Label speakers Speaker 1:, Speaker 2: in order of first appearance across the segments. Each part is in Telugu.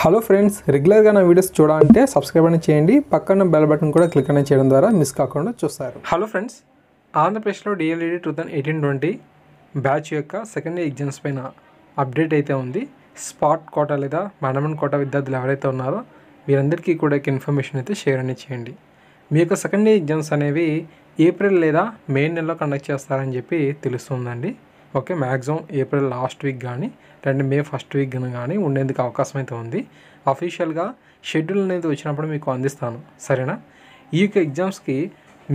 Speaker 1: హలో ఫ్రెండ్స్, రెగ్యులర్గా నా వీడియోస్ చూడాలంటే సబ్స్క్రైబ్ అని చేయండి. పక్కన బెల్ బటన్ కూడా క్లిక్ అని చేయడం ద్వారా మిస్ కాకుండా చూస్తారు. హలో ఫ్రెండ్స్, ఆంధ్రప్రదేశ్లో డిఎల్ఈడి 2018-20 బ్యాచ్ యొక్క సెకండ్ ఇయర్ ఎగ్జామ్స్ పైన అప్డేట్ అయితే ఉంది. స్పాట్ కోటా లేదా మేనేజ్మెంట్ కోటా విద్యార్థులు ఎవరైతే ఉన్నారో వీరందరికీ కూడా ఇన్ఫర్మేషన్ అయితే షేర్ అనేది చేయండి. మీ యొక్క సెకండ్ ఇయర్ ఎగ్జామ్స్ అనేవి ఏప్రిల్ లేదా మే నెలలో కండక్ట్ చేస్తారని చెప్పి తెలుస్తుందండి. Okay, maximum April last week కానీ లేదంటే మే ఫస్ట్ వీక్ కానీ ఉండేందుకు అవకాశం అయితే ఉంది. అఫీషియల్గా షెడ్యూల్ అనేది వచ్చినప్పుడు మీకు అందిస్తాను, సరేనా? ఈ యొక్క ఎగ్జామ్స్కి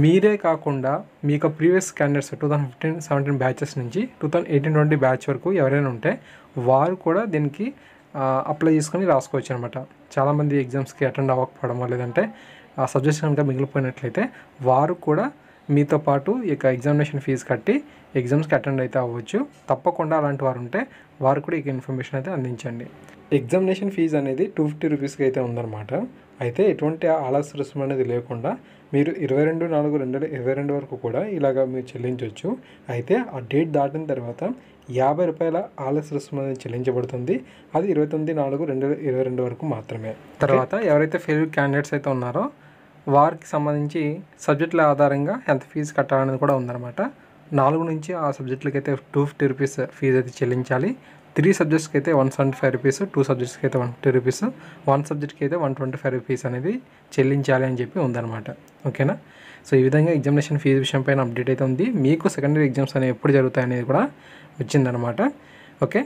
Speaker 1: మీరే కాకుండా మీ యొక్క ప్రీవియస్ క్యాండిడేట్స్ 2015-17 బ్యాచెస్ నుంచి 2018-20 బ్యాచ్ వరకు ఎవరైనా ఉంటే వారు కూడా దీనికి అప్లై చేసుకొని రాసుకోవచ్చు అనమాట. చాలామంది ఎగ్జామ్స్కి అటెండ్ అవ్వకపోవడం లేదంటే ఆ సబ్జెక్ట్స్ కనుక మిగిలిపోయినట్లయితే వారు కూడా మీతో పాటు ఈ యొక్క ఎగ్జామినేషన్ ఫీజు కట్టి ఎగ్జామ్స్కి అటెండ్ అయితే అవ్వచ్చు. తప్పకుండా అలాంటి వారు ఉంటే వారు కూడా ఈ ఇన్ఫర్మేషన్ అయితే అందించండి. ఎగ్జామినేషన్ ఫీజు అనేది 250 రూపీస్కి అయితే ఉందన్నమాట. అయితే ఎటువంటి ఆలస్య రుసుము అనేది లేకుండా మీరు 22/4/2022 వరకు కూడా ఇలాగ మీరు చెల్లించవచ్చు. అయితే ఆ డేట్ దాటిన తర్వాత 50 రూపాయల ఆలస్య రుసుము అనేది చెల్లించబడుతుంది. అది 29/4/2022 వరకు మాత్రమే. తర్వాత ఎవరైతే ఫెయిల్ క్యాండిడేట్స్ అయితే ఉన్నారో వారికి సంబంధించి సబ్జెక్టుల ఆధారంగా ఎంత ఫీజు కట్టాలనేది కూడా ఉందన్నమాట. 4 నుంచి ఆ సబ్జెక్టులకి అయితే 250 రూపీస్ ఫీజు అయితే చెల్లించాలి. 3 సబ్జెక్ట్స్కి అయితే 175 రూపీస్, 2 సబ్జెక్ట్స్కి అయితే 150 రూపీస్, 1 సబ్జెక్ట్కి అయితే 125 రూపీస్ అనేది చెల్లించాలి అని చెప్పి ఉందన్నమాట. ఓకేనా? సో ఈ విధంగా ఎగ్జామినేషన్ ఫీజు విషయం పైన అప్డేట్ అయితే ఉంది. మీకు సెకండరీ ఎగ్జామ్స్ అనేవి ఎప్పుడు జరుగుతాయి అనేది కూడా వచ్చిందనమాట. ఓకే,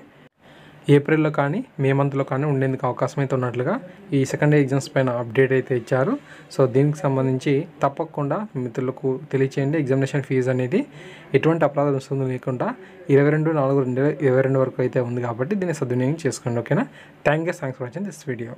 Speaker 1: ఏప్రిల్లో కానీ మే మంత్లో కానీ ఉండేందుకు అవకాశం అయితే ఉన్నట్లుగా ఈ సెకండ్ ఇయర్ ఎగ్జామ్స్ పైన అప్డేట్ అయితే ఇచ్చారు. సో దీనికి సంబంధించి తప్పకుండా మిత్రులకు తెలియచేయండి. ఎగ్జామినేషన్ ఫీజు అనేది ఎటువంటి అపరాధ రుసుము లేకుండా 22/4/2022 వరకు అయితే ఉంది కాబట్టి దీన్ని సద్వినియోగం చేసుకోండి. ఓకేనా? Thanks for watching this video.